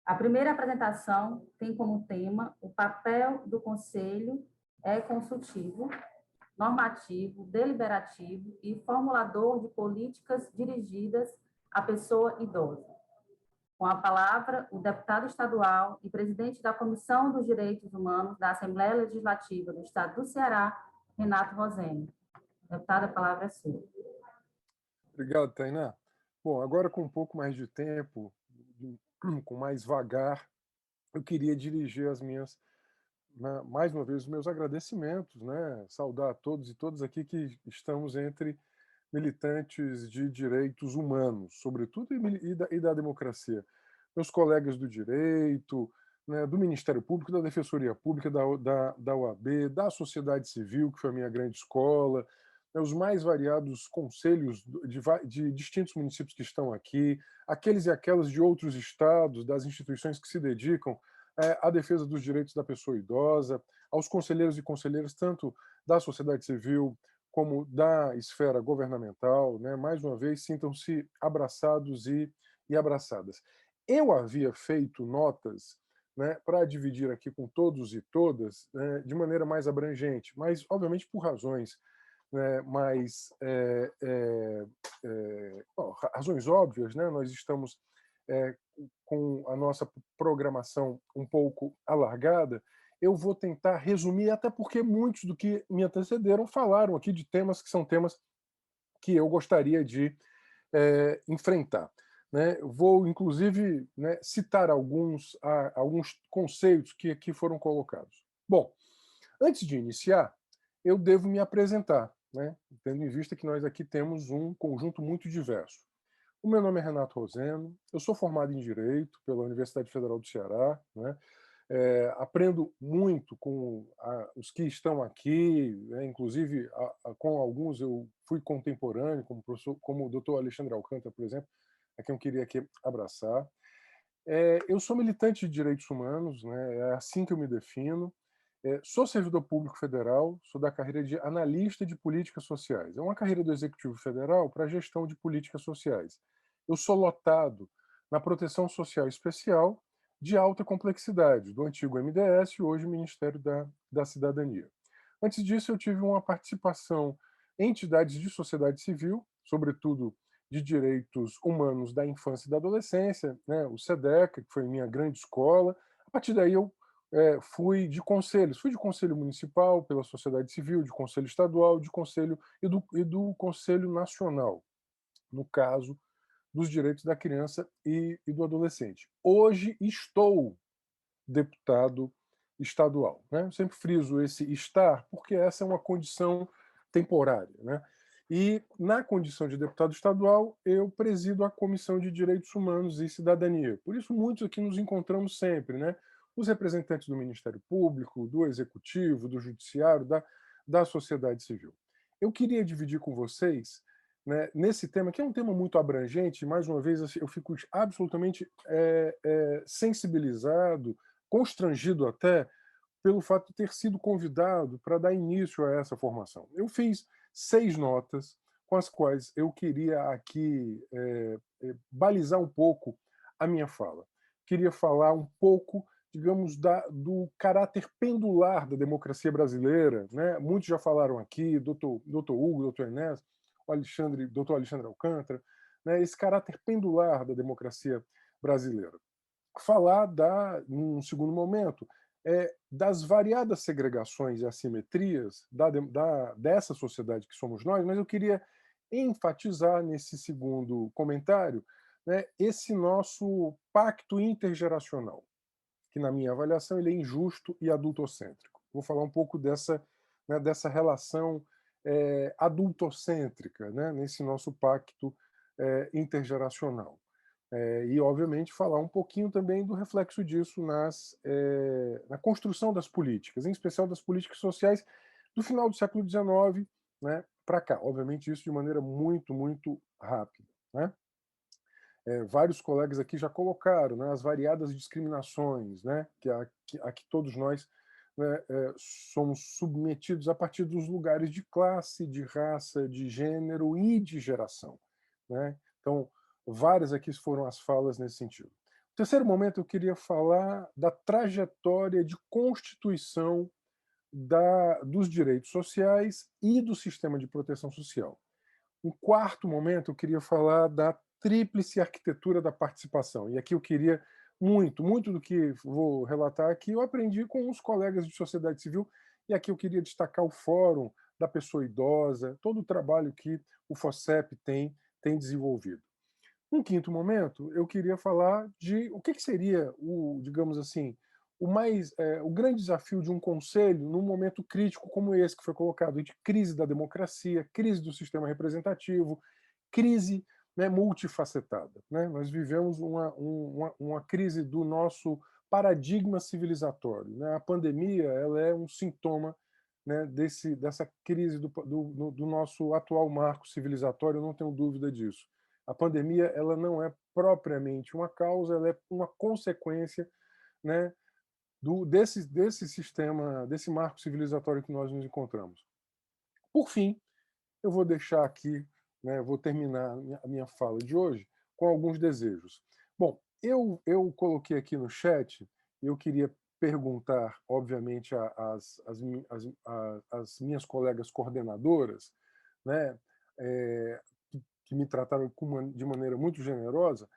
A primeira apresentação tem como tema o papel do Conselho consultivo, normativo, deliberativo e formulador de políticas dirigidas à pessoa idosa. Com a palavra, o deputado estadual e presidente da Comissão dos Direitos Humanos da Assembleia Legislativa do Estado do Ceará, Renato Rosene. Deputado, a palavra é sua. Obrigado, Tainá. Bom, agora com um pouco mais de tempo, com mais vagar, eu queria dirigir mais uma vez, os meus agradecimentos, né? Saudar a todos e todas aqui que estamos entre militantes de direitos humanos, sobretudo, e da democracia. Meus colegas do direito, né, do Ministério Público, da Defensoria Pública, da OAB, da sociedade civil, que foi a minha grande escola, né, os mais variados conselhos de distintos municípios que estão aqui, aqueles e aquelas de outros estados, das instituições que se dedicam à defesa dos direitos da pessoa idosa, aos conselheiros e conselheiras, tanto da sociedade civil como da esfera governamental, né? Mais uma vez, sintam-se abraçados e abraçadas. Eu havia feito notas, né, para dividir aqui com todos e todas, né, de maneira mais abrangente, mas, obviamente, por razões, né, razões óbvias, né? Nós estamos com a nossa programação um pouco alargada. Eu vou tentar resumir, até porque muitos do que me antecederam falaram aqui de temas que são temas que eu gostaria de enfrentar. Né? Vou, inclusive, né, citar alguns conceitos que aqui foram colocados. Bom, antes de iniciar, eu devo me apresentar, né? Tendo em vista que nós aqui temos um conjunto muito diverso. O meu nome é Renato Roseno, eu sou formado em Direito pela Universidade Federal do Ceará, né? Aprendo muito com os que estão aqui, né? Inclusive com alguns eu fui contemporâneo, como o Dr. Alexandre Alcântara, por exemplo, a quem eu queria aqui abraçar. Eu sou militante de direitos humanos, né? É assim que eu me defino. Sou servidor público federal, sou da carreira de analista de políticas sociais. É uma carreira do Executivo Federal para gestão de políticas sociais. Eu sou lotado na proteção social especial de alta complexidade, do antigo MDS, hoje Ministério da Cidadania. Antes disso, eu tive uma participação em entidades de sociedade civil, sobretudo de direitos humanos da infância e da adolescência, né, o SEDECA, que foi minha grande escola. A partir daí eu fui de conselho municipal pela sociedade civil, de conselho estadual, de conselho e do conselho nacional, no caso dos direitos da criança e do adolescente. Hoje estou deputado estadual, né? Eu sempre friso esse estar porque essa é uma condição temporária, né? E na condição de deputado estadual eu presido a Comissão de Direitos Humanos e Cidadania. Por isso muitos aqui nos encontramos sempre, né? Os representantes do Ministério Público, do Executivo, do Judiciário, da sociedade civil. Eu queria dividir com vocês, né, nesse tema, que é um tema muito abrangente, mais uma vez eu fico absolutamente sensibilizado, constrangido até, pelo fato de ter sido convidado para dar início a essa formação. Eu fiz 6 notas com as quais eu queria aqui balizar um pouco a minha fala. Queria falar um pouco, digamos, do caráter pendular da democracia brasileira, né? Muitos já falaram aqui, doutor Hugo, doutor Enéas, doutor Alexandre Alcântara, né? Esse caráter pendular da democracia brasileira. Falar, num segundo momento, das variadas segregações e assimetrias dessa sociedade que somos nós, mas eu queria enfatizar nesse segundo comentário, né, esse nosso pacto intergeracional, que na minha avaliação ele é injusto e adultocêntrico. Vou falar um pouco dessa relação adultocêntrica, né, nesse nosso pacto intergeracional. E, obviamente, falar um pouquinho também do reflexo disso na construção das políticas, em especial das políticas sociais do final do século XIX, né, para cá. Obviamente, isso de maneira muito, muito rápida. Né? Vários colegas aqui já colocaram, né, as variadas discriminações, né, a que todos nós, né, somos submetidos a partir dos lugares de classe, de raça, de gênero e de geração. Né? Então, várias aqui foram as falas nesse sentido. Terceiro momento, eu queria falar da trajetória de constituição dos direitos sociais e do sistema de proteção social. Um quarto momento, eu queria falar da tríplice arquitetura da participação. E aqui eu queria muito do que vou relatar aqui, eu aprendi com os colegas de sociedade civil, e aqui eu queria destacar o Fórum da Pessoa Idosa, todo o trabalho que o FOSEP tem desenvolvido. Um quinto momento, eu queria falar de o que seria o, digamos assim, o grande desafio de um conselho num momento crítico como esse que foi colocado, de crise da democracia, crise do sistema representativo, crise, né, multifacetada. Né? Nós vivemos uma crise do nosso paradigma civilizatório. Né? A pandemia ela é um sintoma, né, dessa crise do nosso atual marco civilizatório, eu não tenho dúvida disso. A pandemia ela não é propriamente uma causa, ela é uma consequência, né, desse sistema, desse marco civilizatório que nós nos encontramos. Por fim, eu vou deixar aqui, né, vou terminar a minha fala de hoje com alguns desejos. Bom, eu coloquei aqui no chat, eu queria perguntar, obviamente, às minhas colegas coordenadoras, né, é, que me trataram de maneira muito generosa,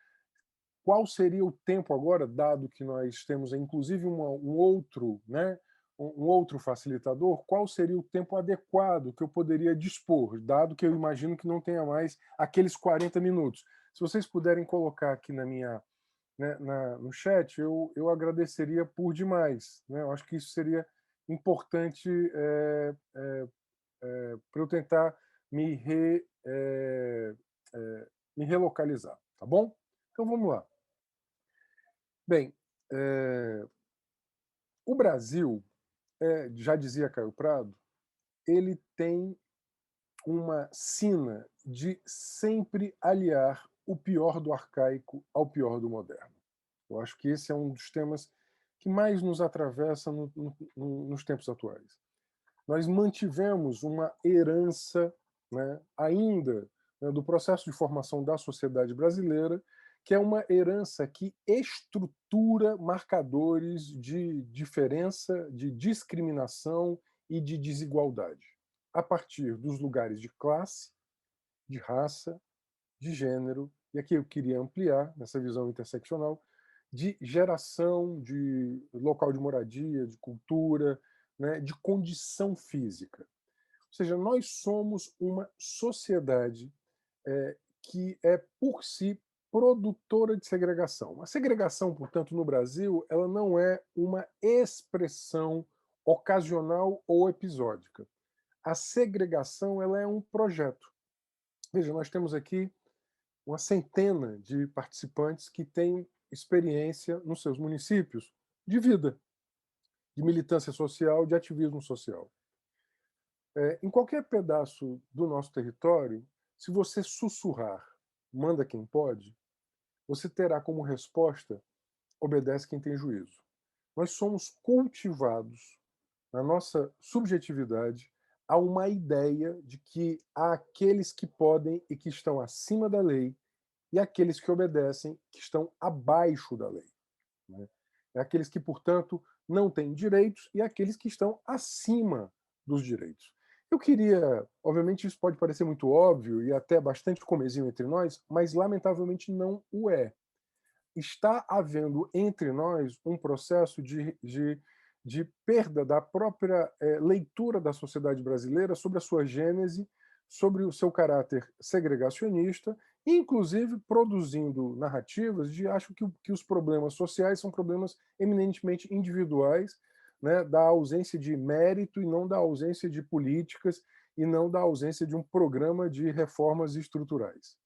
qual seria o tempo agora, dado que nós temos inclusive um outro, né, um outro facilitador, qual seria o tempo adequado que eu poderia dispor, dado que eu imagino que não tenha mais aqueles 40 minutos. Se vocês puderem colocar aqui né, no chat, eu agradeceria por demais. Né? Eu acho que isso seria importante para eu tentar me relocalizar, tá bom? Então vamos lá. Bem, o Brasil, já dizia Caio Prado, ele tem uma sina de sempre aliar o pior do arcaico ao pior do moderno. Eu acho que esse é um dos temas que mais nos atravessa nos tempos atuais. Nós mantivemos uma herança, né, ainda, né, do processo de formação da sociedade brasileira, que é uma herança que estrutura marcadores de diferença, de discriminação e de desigualdade, a partir dos lugares de classe, de raça, de gênero, e aqui eu queria ampliar, nessa visão interseccional, de geração, de local de moradia, de cultura, né, de condição física. Ou seja, nós somos uma sociedade que é, por si, produtora de segregação. A segregação, portanto, no Brasil, ela não é uma expressão ocasional ou episódica. A segregação ela é um projeto. Veja, nós temos aqui uma centena de participantes que têm experiência nos seus municípios de vida, de militância social, de ativismo social. Em qualquer pedaço do nosso território, se você sussurrar, manda quem pode, você terá como resposta, obedece quem tem juízo. Nós somos cultivados, na nossa subjetividade, a uma ideia de que há aqueles que podem e que estão acima da lei e aqueles que obedecem que estão abaixo da lei. Né? É aqueles que, portanto, não têm direitos e aqueles que estão acima dos direitos. Eu queria, obviamente isso pode parecer muito óbvio e até bastante comezinho entre nós, mas lamentavelmente não o é. Está havendo entre nós um processo de perda da própria leitura da sociedade brasileira sobre a sua gênese, sobre o seu caráter segregacionista, inclusive produzindo narrativas de acho que os problemas sociais são problemas eminentemente individuais, né, da ausência de mérito e não da ausência de políticas e não da ausência de um programa de reformas estruturais.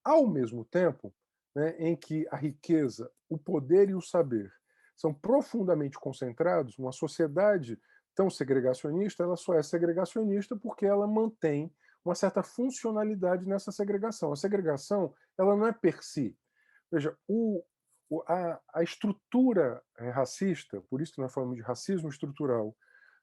Ao mesmo tempo, né, em que a riqueza, o poder e o saber são profundamente concentrados, uma sociedade tão segregacionista, ela só é segregacionista porque ela mantém uma certa funcionalidade nessa segregação. A segregação, ela não é per si. Veja, a estrutura racista, por isso que nós falamos de racismo estrutural,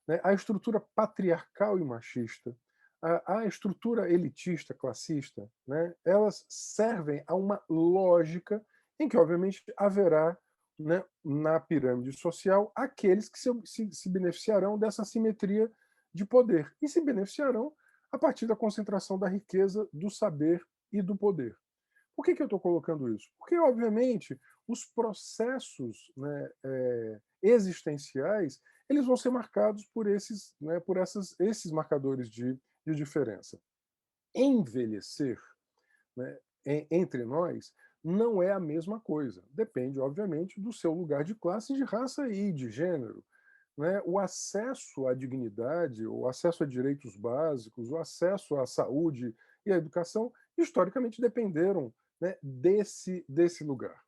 né, a estrutura patriarcal e machista, a estrutura elitista, classista, né, elas servem a uma lógica em que, obviamente, haverá, né, na pirâmide social aqueles que se beneficiarão dessa simetria de poder e se beneficiarão a partir da concentração da riqueza, do saber e do poder. Por que eu estou colocando isso? Porque, obviamente, os processos, né, existenciais eles vão ser marcados por esses, né, por esses marcadores de diferença. Envelhecer, né, entre nós não é a mesma coisa. Depende, obviamente, do seu lugar de classe, de raça e de gênero. Né? O acesso à dignidade, o acesso a direitos básicos, o acesso à saúde e à educação, historicamente dependeram, né, desse lugar.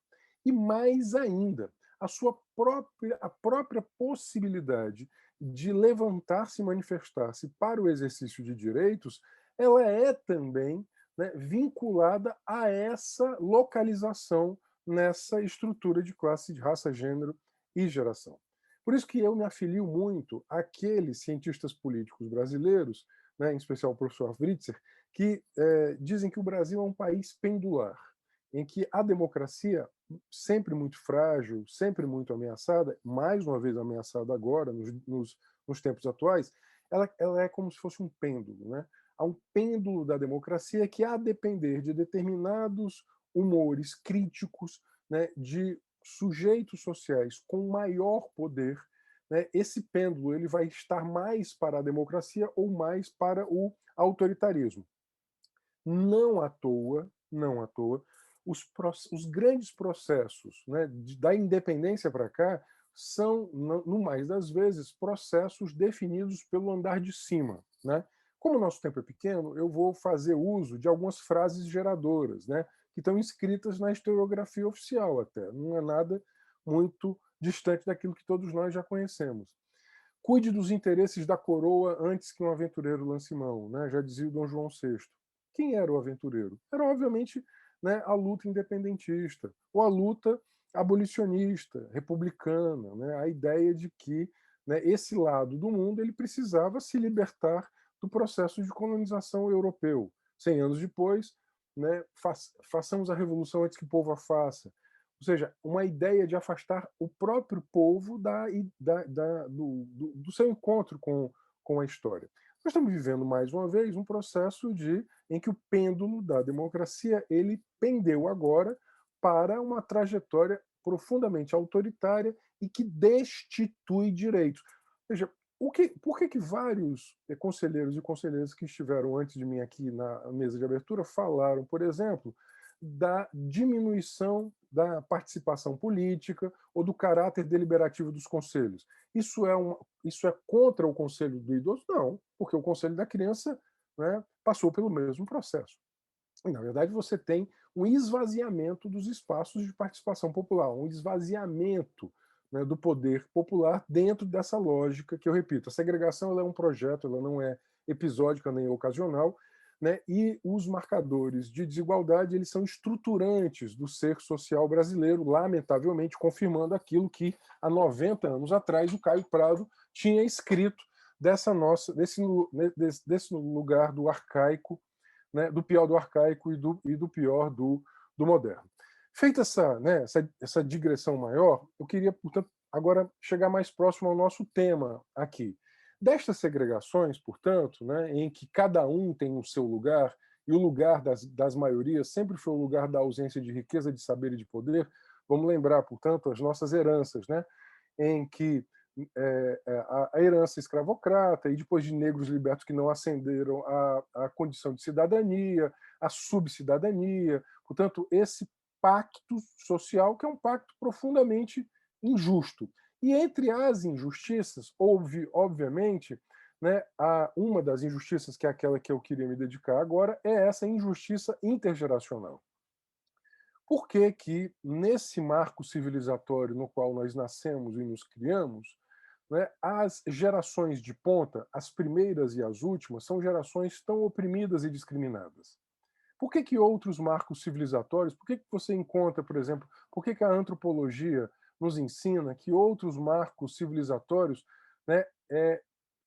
E mais ainda, a própria possibilidade de levantar-se e manifestar-se para o exercício de direitos, ela é também, né, vinculada a essa localização nessa estrutura de classe, de raça, gênero e geração. Por isso que eu me afilio muito àqueles cientistas políticos brasileiros, né, em especial o professor Writzer, que dizem que o Brasil é um país pendular, em que a democracia, sempre muito frágil, sempre muito ameaçada, mais uma vez ameaçada agora, nos tempos atuais, ela é como se fosse um pêndulo. Né? Há um pêndulo da democracia que, a depender de determinados humores críticos, né, de sujeitos sociais com maior poder, né, esse pêndulo ele vai estar mais para a democracia ou mais para o autoritarismo. Não à toa, os grandes processos, né, da independência para cá são, no mais das vezes, processos definidos pelo andar de cima. Né? Como o nosso tempo é pequeno, eu vou fazer uso de algumas frases geradoras, né, que estão escritas na historiografia oficial até. Não é nada muito distante daquilo que todos nós já conhecemos. Cuide dos interesses da coroa antes que um aventureiro lance mão, né? Já dizia o Dom João VI. Quem era o aventureiro? Era, obviamente, né, a luta independentista, ou a luta abolicionista, republicana, né? A ideia de que, né, esse lado do mundo ele precisava se libertar do processo de colonização europeu. 100 anos depois, né, façamos a revolução antes que o povo a faça. Ou seja, uma ideia de afastar o próprio povo do seu encontro com a história. Nós estamos vivendo, mais uma vez, um processo em que o pêndulo da democracia ele pendeu agora para uma trajetória profundamente autoritária e que destitui direitos. Veja, por que vários conselheiros e conselheiras que estiveram antes de mim aqui na mesa de abertura falaram, por exemplo, da diminuição da participação política ou do caráter deliberativo dos conselhos. Isso é contra o conselho do idoso? Não, porque o conselho da criança, né, passou pelo mesmo processo. E, na verdade, você tem um esvaziamento dos espaços de participação popular, um esvaziamento, né, do poder popular dentro dessa lógica que eu repito. A segregação ela é um projeto, ela não é episódica nem ocasional, né, e os marcadores de desigualdade eles são estruturantes do ser social brasileiro, lamentavelmente confirmando aquilo que há 90 anos atrás o Caio Prado tinha escrito desse lugar do arcaico, né, do pior do arcaico e do pior do moderno. Feita essa digressão maior, eu queria, portanto, agora chegar mais próximo ao nosso tema aqui. Destas segregações, portanto, né, em que cada um tem o seu lugar, e o lugar das maiorias sempre foi o lugar da ausência de riqueza, de saber e de poder, vamos lembrar, portanto, as nossas heranças, né, em que a herança escravocrata e depois de negros libertos que não ascenderam à condição de cidadania, à subcidadania. Portanto, esse pacto social que é um pacto profundamente injusto. E entre as injustiças, houve, obviamente, né, uma das injustiças, que é aquela que eu queria me dedicar agora, é essa injustiça intergeracional. Por que que, nesse marco civilizatório no qual nós nascemos e nos criamos, né, as gerações de ponta, as primeiras e as últimas, são gerações tão oprimidas e discriminadas? Por que que outros marcos civilizatórios, por que que você encontra, por exemplo, por que que a antropologia nos ensina que outros marcos civilizatórios, né,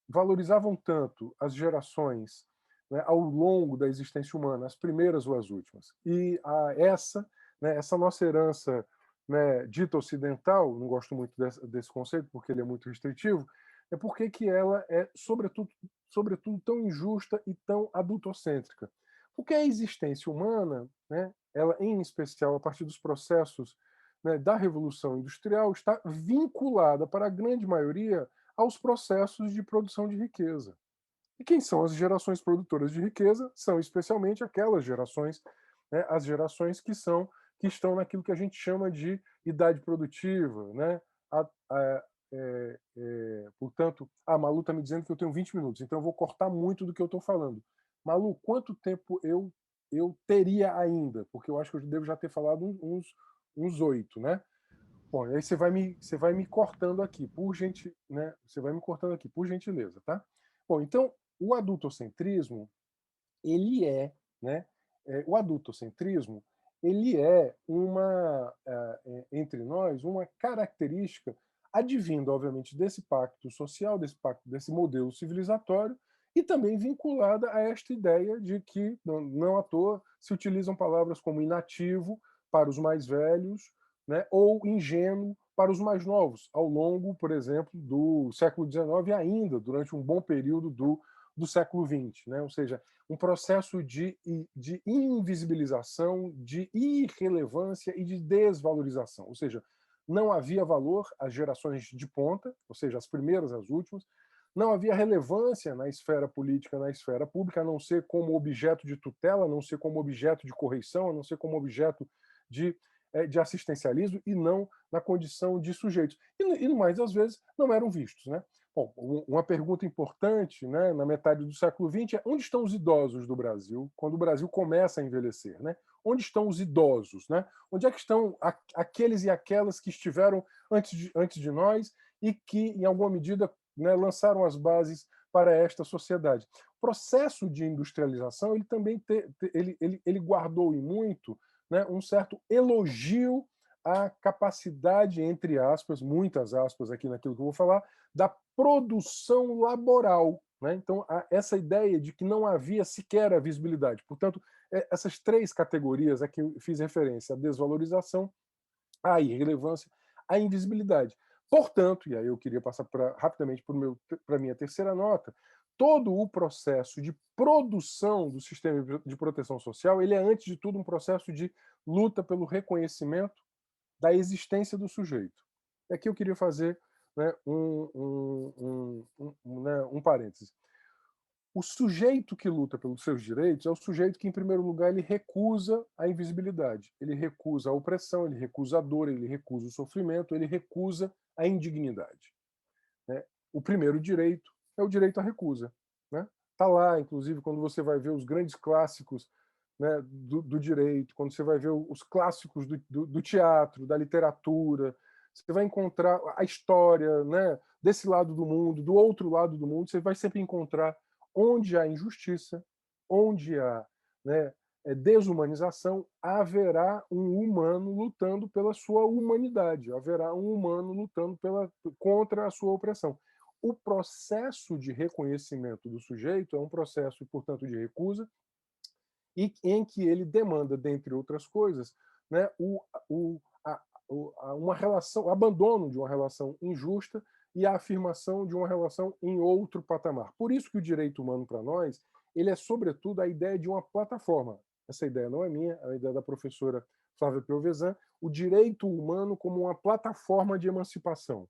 valorizavam tanto as gerações, né, ao longo da existência humana, as primeiras ou as últimas? E essa né, essa nossa herança, né, dita ocidental, não gosto muito desse conceito porque ele é muito restritivo, é porque que ela é, sobretudo tão injusta e tão adultocêntrica. Porque a existência humana, né, ela, em especial a partir dos processos, né, da Revolução Industrial, está vinculada, para a grande maioria, aos processos de produção de riqueza. E quem são as gerações produtoras de riqueza? São especialmente aquelas gerações, né, as gerações que estão naquilo que a gente chama de idade produtiva, né? Portanto, Malu está me dizendo que eu tenho 20 minutos, então eu vou cortar muito do que eu estou falando. Malu, quanto tempo eu teria ainda? Porque eu acho que eu devo já ter falado uns 8, né? Bom, aí você vai me cortando aqui, né? Você vai me cortando aqui, por gentileza, tá? Bom, então o adultocentrismo, ele é, né? O adultocentrismo, ele é entre nós, uma característica advinda, obviamente, desse pacto social, desse modelo civilizatório, e também vinculada a esta ideia de que, não à toa, se utilizam palavras como inativo para os mais velhos, né, ou ingênuo para os mais novos, ao longo, por exemplo, do século XIX e ainda durante um bom período do século XX, né? Ou seja, um processo de invisibilização, de irrelevância e de desvalorização. Ou seja, não havia valor às gerações de ponta, ou seja, as primeiras, as últimas, não havia relevância na esfera política, na esfera pública, a não ser como objeto de tutela, a não ser como objeto de correição, a não ser como objeto de assistencialismo e não na condição de sujeitos. E mais das vezes não eram vistos, né? Bom, uma pergunta importante, né, na metade do século XX é: onde estão os idosos do Brasil quando o Brasil começa a envelhecer, né? Onde estão os idosos, né? Onde é que estão aqueles e aquelas que estiveram antes de nós e que, em alguma medida, né, lançaram as bases para esta sociedade? O processo de industrialização ele também ele guardou e muito, né, um certo elogio à capacidade, entre aspas, muitas aspas aqui naquilo que eu vou falar, da produção laboral. Né? Então, essa ideia de que não havia sequer a visibilidade. Portanto, essas três categorias a que eu fiz referência: a desvalorização, a irrelevância, a invisibilidade. Portanto, e aí eu queria passar rapidamente para a minha terceira nota, todo o processo de produção do sistema de proteção social ele é, antes de tudo, um processo de luta pelo reconhecimento da existência do sujeito. E aqui eu queria fazer, né, um parêntese. O sujeito que luta pelos seus direitos é o sujeito que, em primeiro lugar, ele recusa a invisibilidade, ele recusa a opressão, ele recusa a dor, ele recusa o sofrimento, ele recusa a indignidade. Né? O primeiro direito é o direito à recusa. Né? Tá lá, inclusive, quando você vai ver os grandes clássicos, né, do direito, quando você vai ver os clássicos do teatro, da literatura, você vai encontrar a história, né, desse lado do mundo, do outro lado do mundo, você vai sempre encontrar onde há injustiça, onde há, né, desumanização, haverá um humano lutando pela sua humanidade, haverá um humano lutando contra a sua opressão. O processo de reconhecimento do sujeito é um processo, portanto, de recusa, e em que ele demanda, dentre outras coisas, né, uma relação, o abandono de uma relação injusta e a afirmação de uma relação em outro patamar. Por isso que o direito humano, para nós, ele é, sobretudo, a ideia de uma plataforma. Essa ideia não é minha, é a ideia da professora Flávia Piovesan, o direito humano como uma plataforma de emancipação.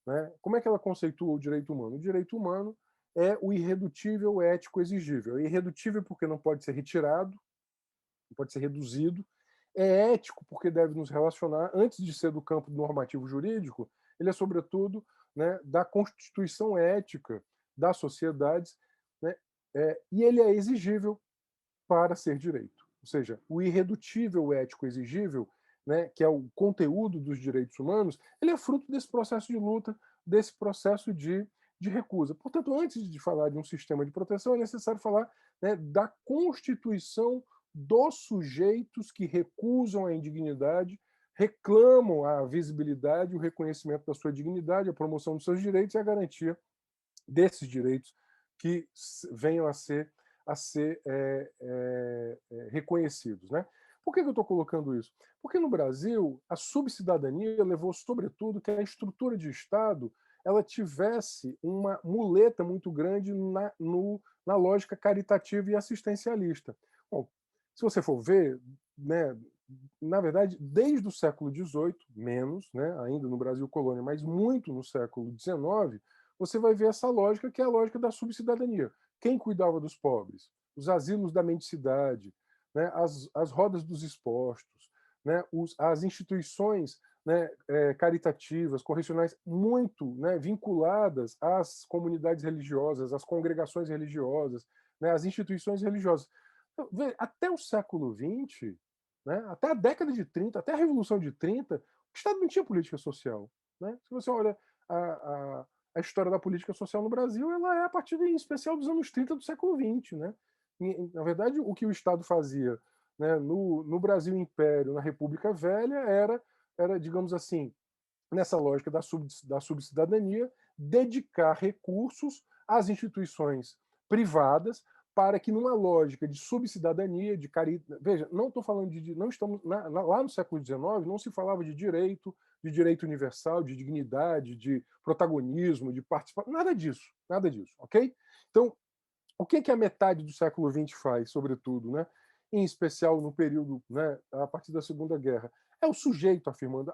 Né? Como é que ela conceitua o direito humano? O direito humano é o irredutível ético exigível. É irredutível porque não pode ser retirado, não pode ser reduzido. É ético porque deve nos relacionar, antes de ser do campo normativo jurídico, ele é, sobretudo, né, da constituição ética das sociedades, né, e ele é exigível para ser direito. Ou seja, o irredutível ético exigível, né, que é o conteúdo dos direitos humanos, ele é fruto desse processo de luta, desse processo de recusa. Portanto, antes de falar de um sistema de proteção, é necessário falar, né, da constituição dos sujeitos que recusam a indignidade, reclamam a visibilidade, o reconhecimento da sua dignidade, a promoção dos seus direitos e a garantia desses direitos que venham a ser reconhecidos. Né? Por que eu estou colocando isso? Porque no Brasil, a subcidadania levou, sobretudo, que a estrutura de Estado ela tivesse uma muleta muito grande na lógica caritativa e assistencialista. Bom, se você for ver, né, na verdade, desde o século XVIII, menos, né, ainda no Brasil colônia, mas muito no século XIX, você vai ver essa lógica que é a lógica da subcidadania. Quem cuidava dos pobres? Os asilos da mendicidade, né, as rodas dos expostos, né, as instituições, né, caritativas, correcionais, muito, né, vinculadas às comunidades religiosas, às congregações religiosas, né, às instituições religiosas. Então, até o século XX, né, até a década de 30, até a Revolução de 30, o Estado não tinha política social. Né? Se você olha a história da política social no Brasil, ela é a partir, em especial, dos anos 30 do século XX. Né? Na verdade, o que o Estado fazia, né, no Brasil Império, na República Velha, era, digamos assim, nessa lógica da subcidadania, dedicar recursos às instituições privadas para que, numa lógica de subcidadania, de caridade. Veja, não estou falando de. Não estamos. Lá no século XIX não se falava de direito universal, de dignidade, de protagonismo, de participação. Nada disso. Nada disso, ok? Então, o que a metade do século XX faz, sobretudo, né? Em especial no período, né, a partir da Segunda Guerra? É o sujeito afirmando.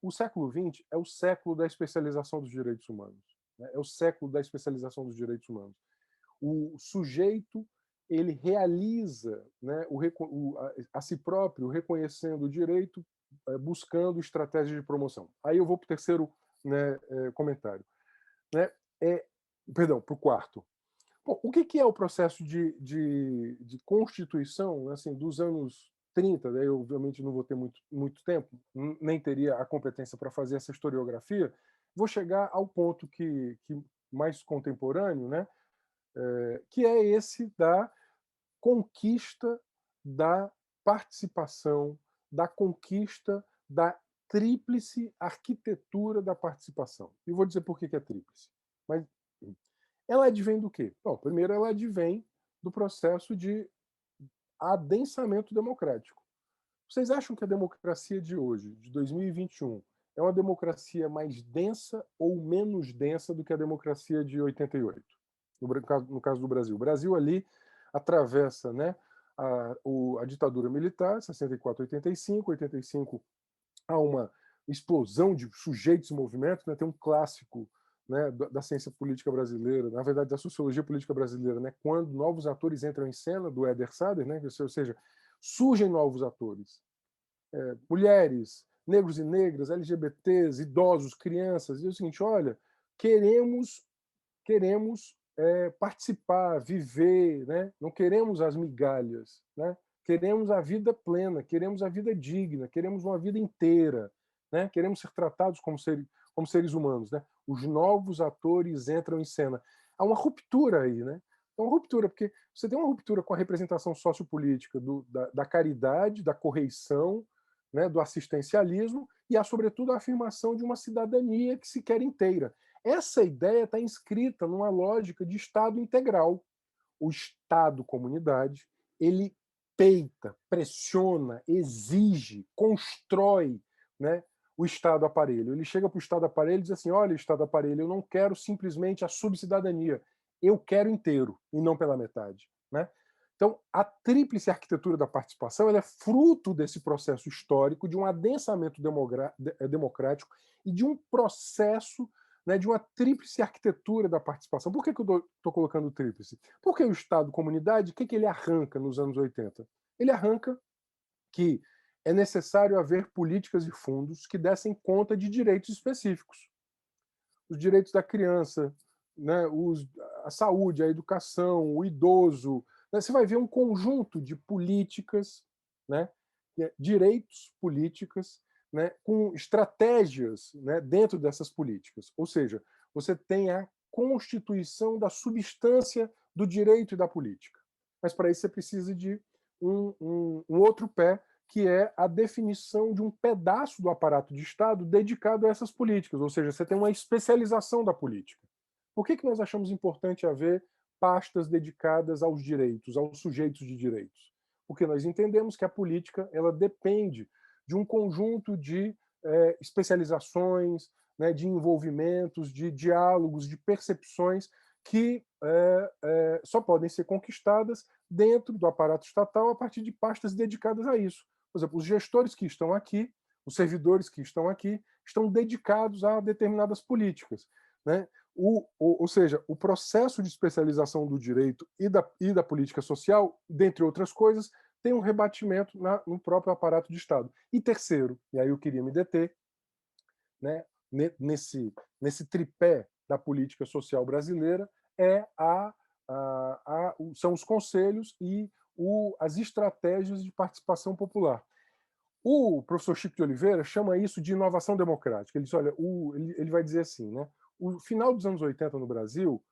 O século XX é o século da especialização dos direitos humanos. Né? É o século da especialização dos direitos humanos. O sujeito ele realiza, né, a si próprio, reconhecendo o direito, buscando estratégias de promoção. Aí eu vou para o terceiro, né, comentário. Né? Perdão, para o quarto. Bom, o que é o processo de constituição, assim, dos anos 30? Daí eu, obviamente, não vou ter muito tempo, nem teria a competência para fazer essa historiografia. Vou chegar ao ponto que mais contemporâneo, né, que é esse da conquista da participação, da conquista da tríplice arquitetura da participação. E vou dizer por que é tríplice. Mas ela advém do quê? Bom, primeiro, ela advém do processo de adensamento democrático. Vocês acham que a democracia de hoje, de 2021, é uma democracia mais densa ou menos densa do que a democracia de 88? No caso do Brasil. O Brasil ali atravessa, né, a ditadura militar, 64, 85. 85 há uma explosão de sujeitos e movimentos. Né? Tem um clássico, né, da ciência política brasileira, na verdade da sociologia política brasileira, né, quando novos atores entram em cena, do Éder Sader, né, ou seja, surgem novos atores, mulheres, negros e negras, LGBTs, idosos, crianças, e é o seguinte, olha, queremos participar, viver, né? Não queremos as migalhas, né? Queremos a vida plena, queremos a vida digna, queremos uma vida inteira, né? Queremos ser tratados como seres humanos, né? Os novos atores entram em cena. Há uma ruptura aí, né? É uma ruptura, porque você tem uma ruptura com a representação sociopolítica da caridade, da correição, né, do assistencialismo, e há, sobretudo, a afirmação de uma cidadania que se quer inteira. Essa ideia está inscrita numa lógica de Estado integral. O Estado-comunidade, ele peita, pressiona, exige, constrói, né, o Estado-aparelho. Ele chega para o Estado-aparelho e diz assim, olha, Estado-aparelho, eu não quero simplesmente a subcidadania, eu quero inteiro, e não pela metade. Né? Então, a tríplice arquitetura da participação ela é fruto desse processo histórico, de um adensamento democrático e de um processo, né, de uma tríplice arquitetura da participação. Por que eu estou colocando tríplice? Porque o Estado-comunidade, o que ele arranca nos anos 80? Ele arranca que é necessário haver políticas e fundos que dessem conta de direitos específicos. Os direitos da criança, né, a saúde, a educação, o idoso. Né, você vai ver um conjunto de políticas, né, direitos políticas, né, com estratégias, né, dentro dessas políticas. Ou seja, você tem a constituição da substância do direito e da política. Mas para isso você precisa de um outro pé, que é a definição de um pedaço do aparato de Estado dedicado a essas políticas, ou seja, você tem uma especialização da política. Por que nós achamos importante haver pastas dedicadas aos direitos, aos sujeitos de direitos? porque nós entendemos que a política ela depende de um conjunto de especializações, né, de envolvimentos, de diálogos, de percepções que só podem ser conquistadas dentro do aparato estatal a partir de pastas dedicadas a isso. Por exemplo, os gestores que estão aqui, os servidores que estão aqui, estão dedicados a determinadas políticas, né? Ou seja, o processo de especialização do direito e da política social, dentre outras coisas, tem um rebatimento no próprio aparato de Estado. E terceiro, e aí eu queria me deter, né, nesse tripé da política social brasileira, são os conselhos e as estratégias de participação popular. O professor Chico de Oliveira chama isso de inovação democrática. Ele diz, olha, ele vai dizer assim, né? O final dos anos 80 no Brasil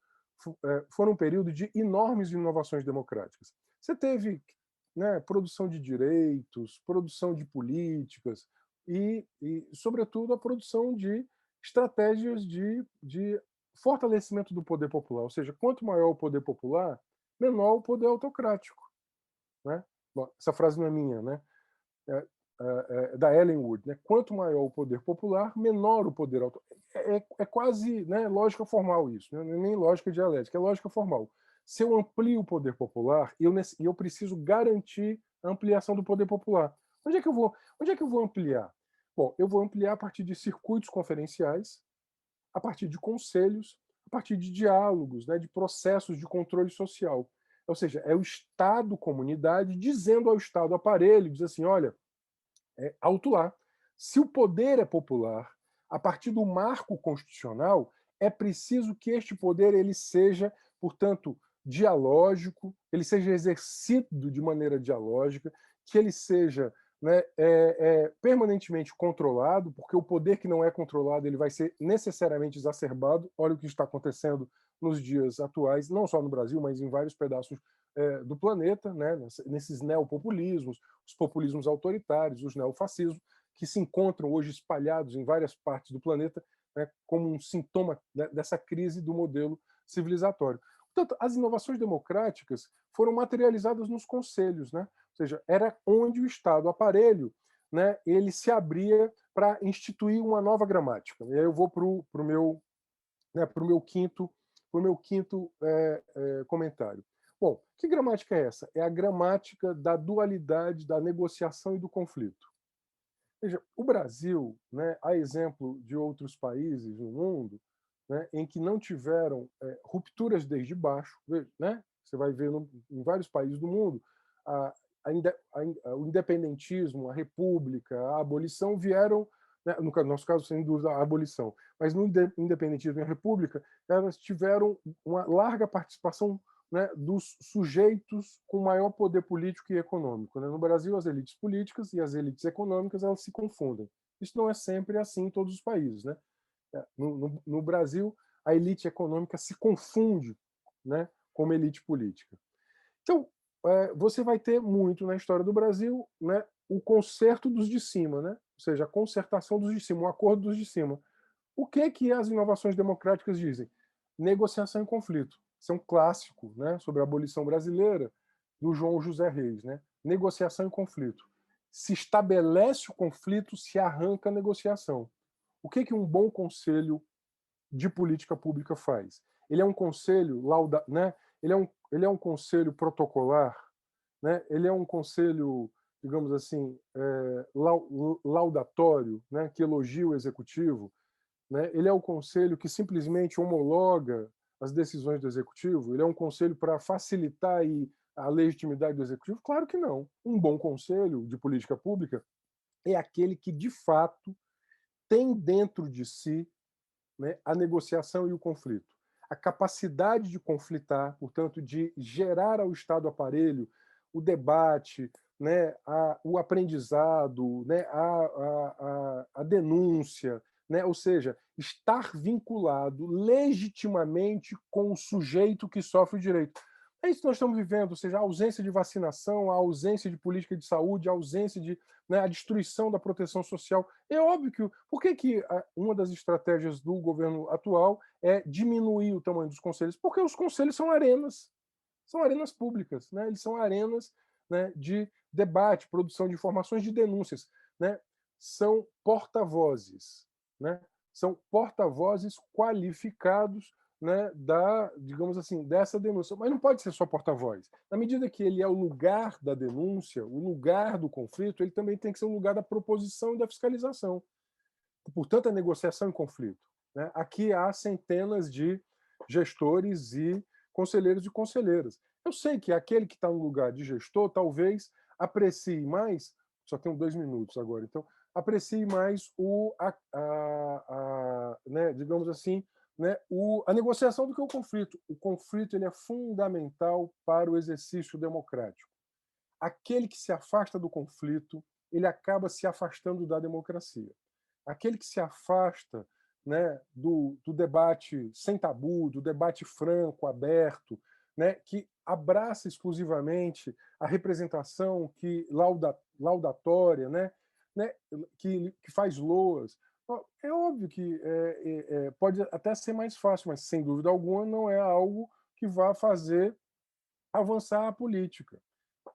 foram um período de enormes inovações democráticas. Você teve, né, produção de direitos, produção de políticas sobretudo, a produção de estratégias de fortalecimento do poder popular. Ou seja, quanto maior o poder popular, menor o poder autocrático. Né? Bom, essa frase não é minha, né? Da Ellen Wood, né? Quanto maior o poder popular, menor o poder autocrático. É quase, né, lógica formal isso, né? Nem lógica dialética, é lógica formal. Se eu amplio o poder popular, eu preciso garantir a ampliação do poder popular. Onde é que eu vou ampliar? Bom, eu vou ampliar a partir de circuitos conferenciais, a partir de conselhos, a partir de diálogos, né, de processos de controle social. Ou seja, é o Estado-comunidade dizendo ao Estado-aparelho, diz assim, olha, alto lá, se o poder é popular, a partir do marco constitucional, é preciso que este poder ele seja, portanto, dialógico, ele seja exercido de maneira dialógica, que ele seja, né, permanentemente controlado, porque o poder que não é controlado ele vai ser necessariamente exacerbado. Olha o que está acontecendo nos dias atuais, não só no Brasil, mas em vários pedaços do planeta, né, nesses neopopulismos, os populismos autoritários, os neofascismos, que se encontram hoje espalhados em várias partes do planeta, né, como um sintoma dessa crise do modelo civilizatório. Portanto, as inovações democráticas foram materializadas nos conselhos, né? Ou seja, era onde o Estado aparelho, né, ele se abria para instituir uma nova gramática. E aí eu vou para o meu quinto comentário. Bom, que gramática é essa? É a gramática da dualidade, da negociação e do conflito. Veja, o Brasil, né, a exemplo de outros países no mundo, né, em que não tiveram rupturas desde baixo, né? Você vai ver em vários países do mundo, o independentismo, a república, a abolição vieram, né, no nosso caso, sem dúvida, a abolição, mas no independentismo e a república, elas tiveram uma larga participação, né, dos sujeitos com maior poder político e econômico. Né? No Brasil, as elites políticas e as elites econômicas elas se confundem. Isso não é sempre assim em todos os países. Né? No Brasil, a elite econômica se confunde, né, com uma elite política. Então, você vai ter muito na história do Brasil, né, o concerto dos de cima, né? Ou seja, a concertação dos de cima, o acordo dos de cima. O que as inovações democráticas dizem? Negociação e conflito. Isso é um clássico, né, sobre a abolição brasileira, do João José Reis. Né? Negociação e conflito. Se estabelece o conflito, se arranca a negociação. O que um bom conselho de política pública faz? Ele é um conselho né? Ele é um conselho protocolar, né? Ele é um conselho, digamos assim, laudatório, né? Que elogia o executivo, né? Ele é o conselho que simplesmente homologa as decisões do executivo? Ele é um conselho para facilitar a legitimidade do executivo? Claro que não. Um bom conselho de política pública é aquele que, de fato, tem dentro de si, né, a negociação e o conflito. A capacidade de conflitar, portanto, de gerar ao Estado aparelho o debate, né, o aprendizado, né, a denúncia, né, ou seja, estar vinculado legitimamente com o sujeito que sofre o direito. É isso que nós estamos vivendo, ou seja, a ausência de vacinação, a ausência de política de saúde, a ausência de, né, a destruição da proteção social. É óbvio que... Por que uma das estratégias do governo atual é diminuir o tamanho dos conselhos? Porque os conselhos são arenas públicas, né? Eles são arenas né, de debate, produção de informações, de denúncias, né? São porta-vozes, né? São porta-vozes qualificados, né, digamos assim, dessa denúncia. Mas não pode ser só porta-voz. Na medida que ele é o lugar da denúncia, o lugar do conflito, ele também tem que ser o lugar da proposição e da fiscalização. Portanto, a negociação em conflito, né? Aqui há centenas de gestores e conselheiros e conselheiras. Eu sei que aquele que está no lugar de gestor talvez aprecie mais, só tenho 2 minutos agora, então aprecie mais né, digamos assim, né, a negociação do que o conflito. O conflito ele é fundamental para o exercício democrático. Aquele que se afasta do conflito, ele acaba se afastando da democracia. Aquele que se afasta, né, do debate sem tabu, do debate franco, aberto, né, que abraça exclusivamente a representação laudatória, né, que faz loas. É óbvio que pode até ser mais fácil, mas sem dúvida alguma não é algo que vá fazer avançar a política.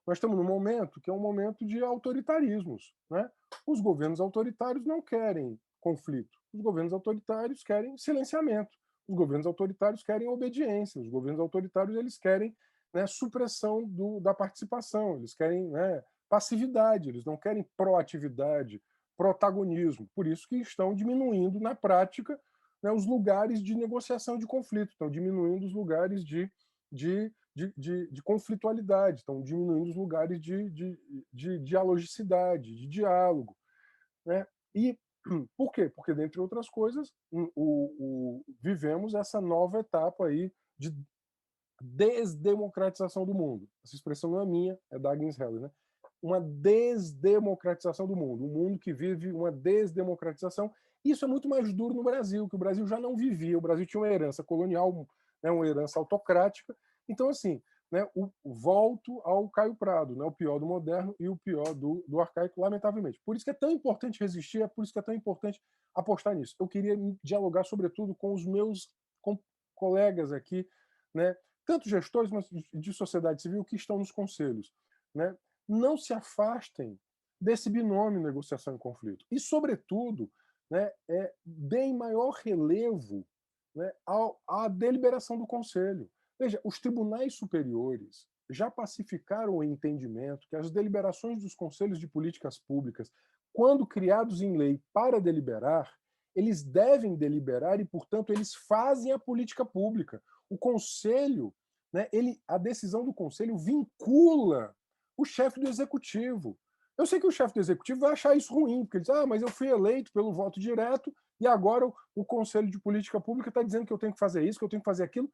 Nós estamos num momento que é um momento de autoritarismos, né? Os governos autoritários não querem conflito. Os governos autoritários querem silenciamento. Os governos autoritários querem obediência. Os governos autoritários eles querem, né, supressão da participação. Eles querem, né, passividade. Eles não querem proatividade, protagonismo. Por isso que estão diminuindo na prática, né, os lugares de negociação de conflito. Estão diminuindo os lugares de conflitualidade, estão diminuindo os lugares de dialogicidade, de diálogo, né? E por quê? Porque, dentre outras coisas, vivemos essa nova etapa aí de desdemocratização do mundo. Essa expressão não é minha, é da Agnes Heller, né? Uma desdemocratização do mundo, um mundo que vive uma desdemocratização. Isso é muito mais duro no Brasil, que o Brasil já não vivia. O Brasil tinha uma herança colonial, né, uma herança autocrática. Então, assim, né, volto ao Caio Prado, né, o pior do moderno e o pior do arcaico, lamentavelmente. Por isso que é tão importante resistir, é por isso que é tão importante apostar nisso. Eu queria dialogar, sobretudo, com os meus colegas aqui, né, tanto gestores, mas de sociedade civil, que estão nos conselhos, né? Não se afastem desse binômio negociação e conflito. E, sobretudo, né, deem maior relevo, né, à deliberação do Conselho. Veja, os tribunais superiores já pacificaram o entendimento que as deliberações dos conselhos de políticas públicas, quando criados em lei para deliberar, eles devem deliberar e, portanto, eles fazem a política pública. O Conselho, né, a decisão do Conselho vincula o chefe do Executivo. Eu sei que o chefe do Executivo vai achar isso ruim, porque ele diz, mas eu fui eleito pelo voto direto e agora o Conselho de Política Pública está dizendo que eu tenho que fazer isso, que eu tenho que fazer aquilo.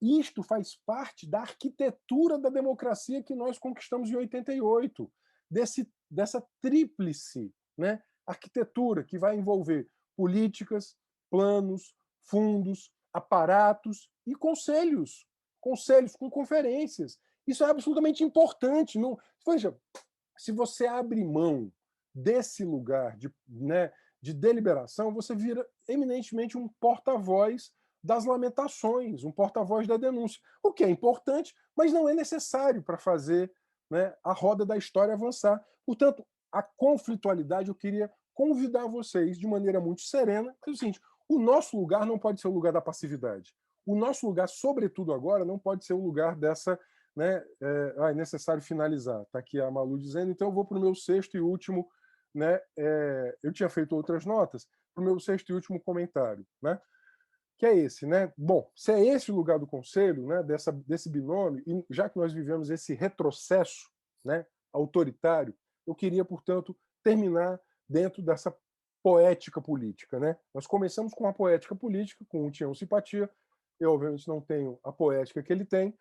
Isto faz parte da arquitetura da democracia que nós conquistamos em 88, dessa tríplice, né, arquitetura que vai envolver políticas, planos, fundos, aparatos e conselhos com conferências. Isso é absolutamente importante. Não, veja, se você abre mão desse lugar né, de deliberação, você vira eminentemente um porta-voz das lamentações, um porta-voz da denúncia, o que é importante, mas não é necessário para fazer, né, a roda da história avançar. Portanto, a conflitualidade, eu queria convidar vocês de maneira muito serena, é o seguinte, o nosso lugar não pode ser o lugar da passividade. O nosso lugar, sobretudo agora, não pode ser o lugar dessa, né, é necessário finalizar. Está aqui a Malu dizendo, então eu vou para o meu sexto e último, né, eu tinha feito outras notas, para o meu sexto e último comentário, né, que é esse, né? Bom, se é esse o lugar do Conselho, né, desse binômio, e já que nós vivemos esse retrocesso, né, autoritário, eu queria, portanto, terminar dentro dessa poética política, né? Nós começamos com a poética política, com o Tião Simpatia. Eu, obviamente, não tenho a poética que ele tem.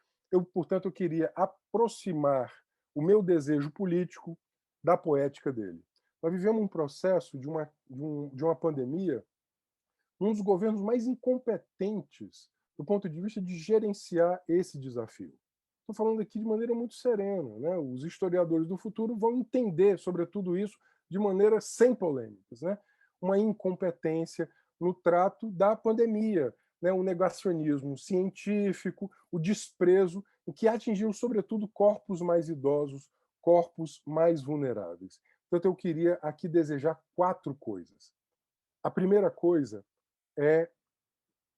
Portanto, eu queria aproximar o meu desejo político da poética dele. Nós vivemos um processo de uma pandemia, um dos governos mais incompetentes do ponto de vista de gerenciar esse desafio. Estou falando aqui de maneira muito serena, né? Os historiadores do futuro vão entender sobre tudo isso de maneira sem polêmicas, né? Uma incompetência no trato da pandemia, né? Um negacionismo científico, o desprezo, o que atingiu sobretudo corpos mais idosos, corpos mais vulneráveis. Portanto, eu queria aqui desejar 4 coisas. A primeira coisa é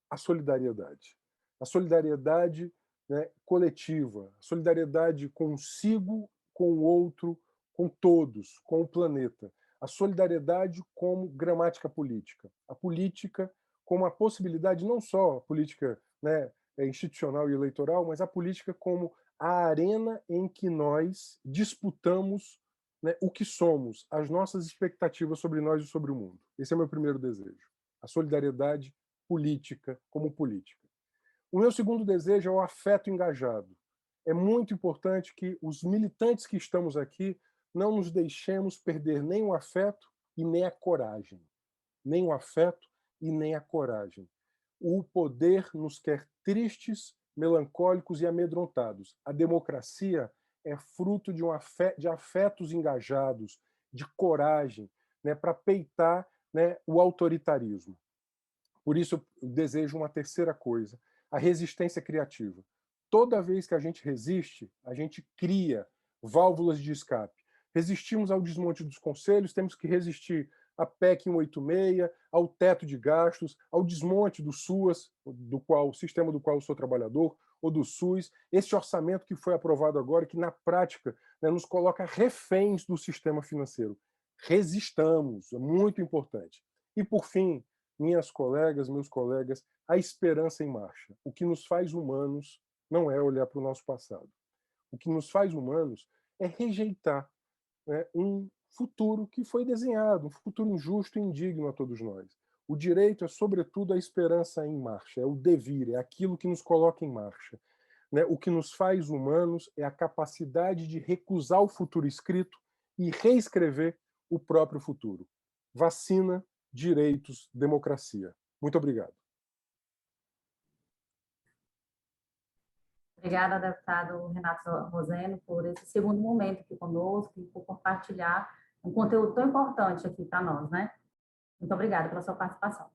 a solidariedade. A solidariedade, né, coletiva, a solidariedade consigo, com o outro, com todos, com o planeta. A solidariedade como gramática política. A política como a possibilidade, não só a política, né, institucional e eleitoral, mas a política como a arena em que nós disputamos, né, o que somos, as nossas expectativas sobre nós e sobre o mundo. Esse é o meu primeiro desejo. A solidariedade política como política. O meu segundo desejo é o afeto engajado. É muito importante que os militantes que estamos aqui não nos deixemos perder nem o afeto e nem a coragem. Nem o afeto e nem a coragem. O poder nos quer tristes, melancólicos e amedrontados. A democracia é fruto de afetos engajados, de coragem, né, para peitar, né, o autoritarismo. Por isso, eu desejo uma terceira coisa, a resistência criativa. Toda vez que a gente resiste, a gente cria válvulas de escape. Resistimos ao desmonte dos conselhos, temos que resistir à PEC 186, ao teto de gastos, ao desmonte do SUAS, o sistema do qual eu sou trabalhador, ou do SUS, esse orçamento que foi aprovado agora, que na prática, né, nos coloca reféns do sistema financeiro. Resistamos, é muito importante. E, por fim, minhas colegas, meus colegas, a esperança em marcha. O que nos faz humanos não é olhar para o nosso passado. O que nos faz humanos é rejeitar, né, um futuro que foi desenhado, um futuro injusto e indigno a todos nós. O direito é, sobretudo, a esperança em marcha, é o devir, é aquilo que nos coloca em marcha. Né? O que nos faz humanos é a capacidade de recusar o futuro escrito e reescrever o próprio futuro. Vacina, direitos, democracia. Muito obrigado. Obrigada, deputado Renato Roseno, por esse segundo momento aqui conosco e por compartilhar um conteúdo tão importante aqui para nós, né? Muito obrigada pela sua participação.